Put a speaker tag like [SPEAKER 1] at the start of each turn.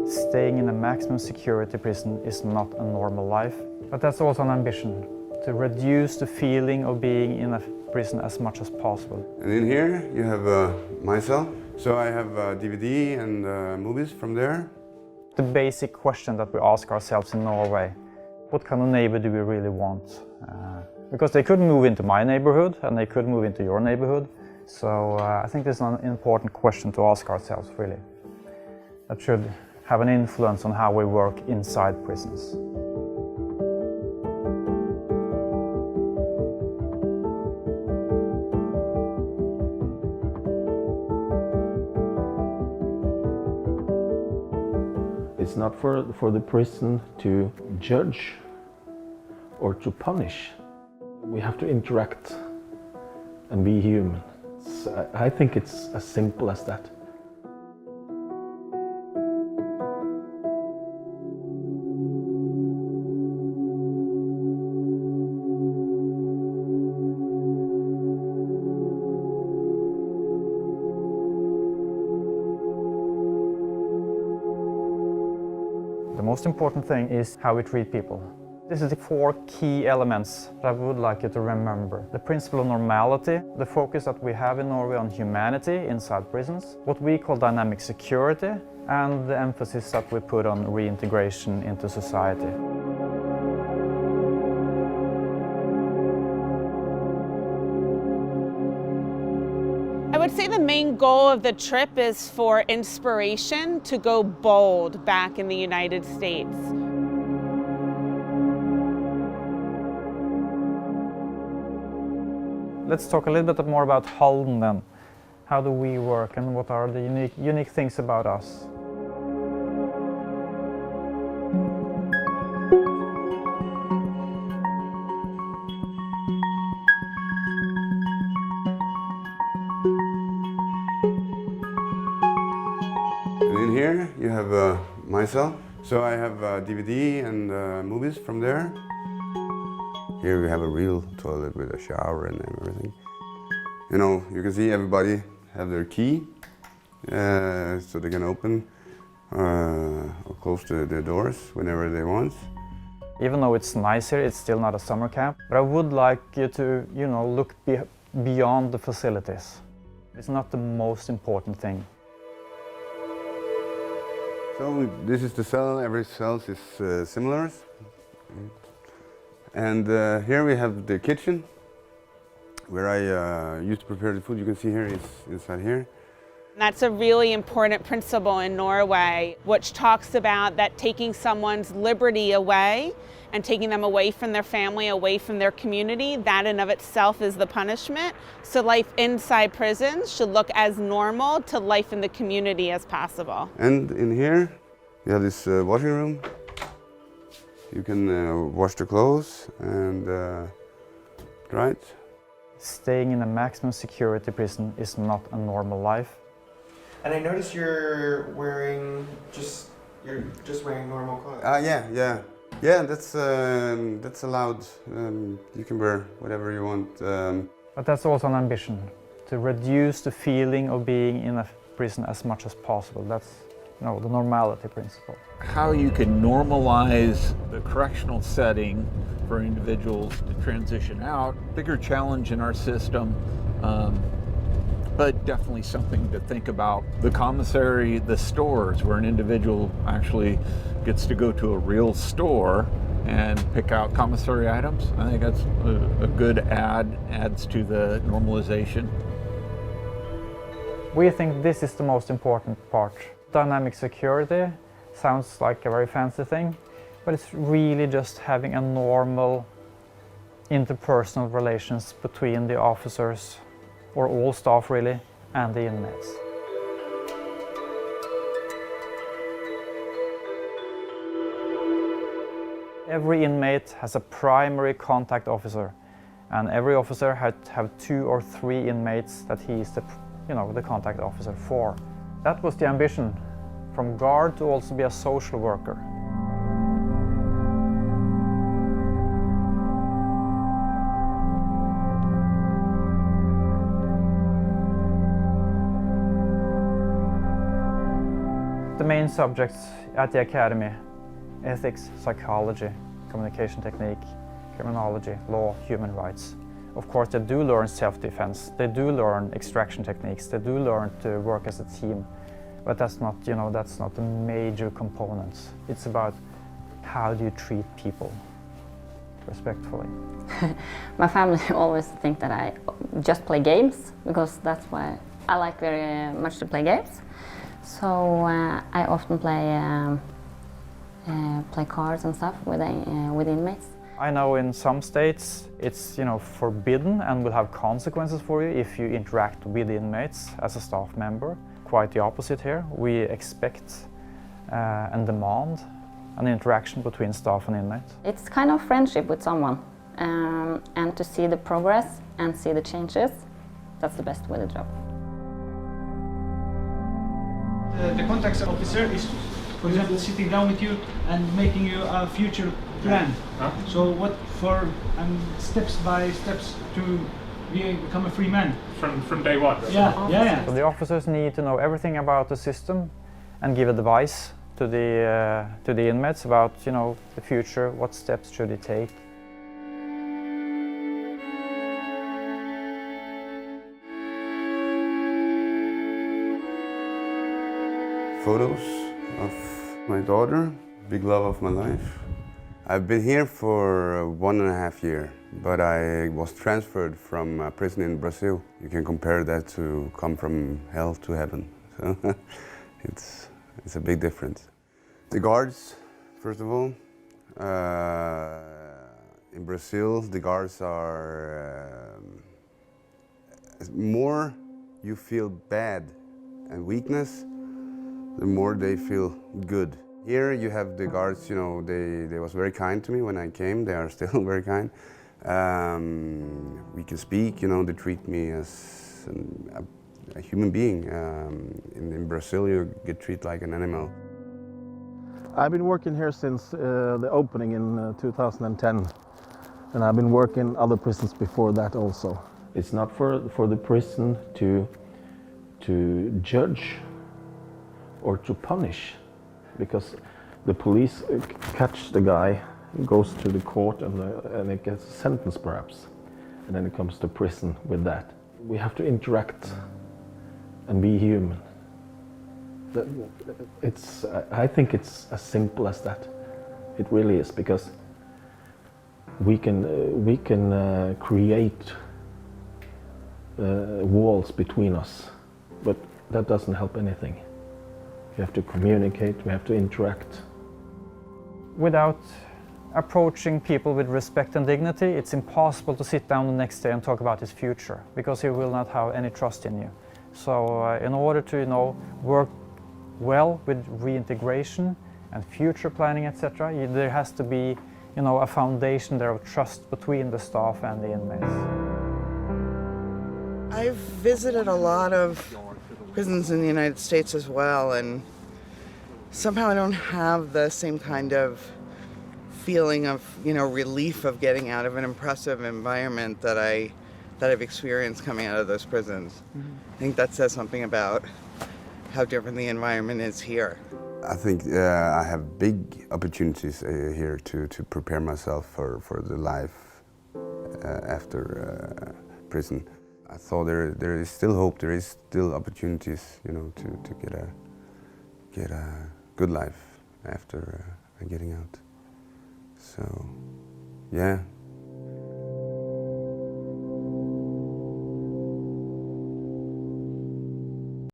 [SPEAKER 1] Staying in a maximum security prison is not a normal life, but that's also an ambition, to reduce the feeling of being in a prison as much as possible.
[SPEAKER 2] And in here you have my cell, so I have DVD and movies from there.
[SPEAKER 1] The basic question that we ask ourselves in Norway, what kind of neighbor do we really want? Because they could move into my neighborhood and they could move into your neighborhood. So I think this is an important question to ask ourselves, really. That should have an influence on how we work inside prisons.
[SPEAKER 3] It's not for the prison to judge or to punish. We have to interact and be human. I think it's as simple as that.
[SPEAKER 1] The most important thing is how we treat people. This is the 4 key elements that I would like you to remember. The principle of normality, the focus that we have in Norway on humanity inside prisons, what we call dynamic security, and the emphasis that we put on reintegration into society.
[SPEAKER 4] I would say the main goal of the trip is for inspiration to go bold back in the United States.
[SPEAKER 1] Let's talk a little bit more about Halden then. How do we work and what are the unique things about us?
[SPEAKER 2] And in here you have my cell, so I have DVD and movies from there. Here we have a real toilet with a shower and everything. You know, you can see everybody have their key, so they can open or close the doors whenever they want.
[SPEAKER 1] Even though it's nice here, it's still not a summer camp. But I would like you to, look beyond the facilities. It's not the most important thing.
[SPEAKER 2] So this is the cell. Every cell is similar. And here we have the kitchen, where I used to prepare the food. You can see here is inside here.
[SPEAKER 4] That's a really important principle in Norway, which talks about that taking someone's liberty away and taking them away from their family, away from their community, that in of itself is the punishment. So life inside prisons should look as normal to life in the community as possible.
[SPEAKER 2] And in here, you have this washing room. You can wash the clothes and dry it.
[SPEAKER 1] Staying in a maximum security prison is not a normal life.
[SPEAKER 5] And I noticed you're just wearing normal clothes.
[SPEAKER 2] Yeah. That's allowed. You can wear whatever you want.
[SPEAKER 1] But that's also an ambition, to reduce the feeling of being in a prison as much as possible. That's the normality principle.
[SPEAKER 6] How you can normalize the correctional setting for individuals to transition out. Bigger challenge in our system, but definitely something to think about. The commissary, the stores, where an individual actually gets to go to a real store and pick out commissary items. I think that's a good adds to the normalization.
[SPEAKER 1] We think this is the most important part. Dynamic security sounds like a very fancy thing, but it's really just having a normal interpersonal relations between the officers, or all staff really, and the inmates. Every inmate has a primary contact officer, and every officer have 2 or 3 inmates that he is the contact officer for. That was the ambition, from guard to also be a social worker. The main main subjects at the academy: ethics, psychology, communication technique, criminology, law, human rights. Of course, they do learn self-defense, they do learn extraction techniques, they do learn to work as a team, but that's not, that's not the major components. It's about how do you treat people respectfully.
[SPEAKER 7] My family always think that I just play games, because that's why I like very much to play games. So I often play cards and stuff with inmates.
[SPEAKER 1] I know in some states it's forbidden and will have consequences for you if you interact with inmates as a staff member. Quite the opposite here. We expect and demand an interaction between staff and inmates. It's
[SPEAKER 7] kind of friendship with someone, and to see the progress and see the changes, that's the best with the job.
[SPEAKER 8] The contact officer is, for example, sitting down with you and making you a future plan. So what for steps by steps to become a free man.
[SPEAKER 9] From day one?
[SPEAKER 8] Yeah.
[SPEAKER 1] So the officers need to know everything about the system and give advice to the inmates about the future, what steps should they take.
[SPEAKER 2] Photos of my daughter, big love of my life. I've been here for 1.5 years, but I was transferred from a prison in Brazil. You can compare that to come from hell to heaven. So it's a big difference. The guards, first of all. In Brazil, the guards are more you feel bad and weakness, the more they feel good. Here you have the guards, they was very kind to me when I came. They are still very kind. We can speak, they treat me as a human being. In Brazil you get treated like an animal.
[SPEAKER 3] I've been working here since the opening in 2010, and I've been working in other prisons before that also. It's not for the prison to judge or to punish, because the police catch the guy, goes to the court, and it gets a sentence perhaps, and then it comes to prison with that. We have to interact and be human. I think it's as simple as that. It really is, because we can create walls between us, but that doesn't help anything. We have to communicate, we have to interact.
[SPEAKER 1] Without approaching people with respect and dignity, it's impossible to sit down the next day and talk about his future, because he will not have any trust in you. So in order to work well with reintegration and future planning, etc., there has to be a foundation there of trust between the staff and the inmates.
[SPEAKER 10] I've visited a lot of prisons in the United States as well, and somehow I don't have the same kind of feeling of relief of getting out of an impressive environment that I've experienced coming out of those prisons. Mm-hmm. I think that says something about how different the environment is here.
[SPEAKER 2] I think I have big opportunities here to prepare myself for the life after prison. I thought there is still hope, there is still opportunities, to get a good life after getting out. So, yeah.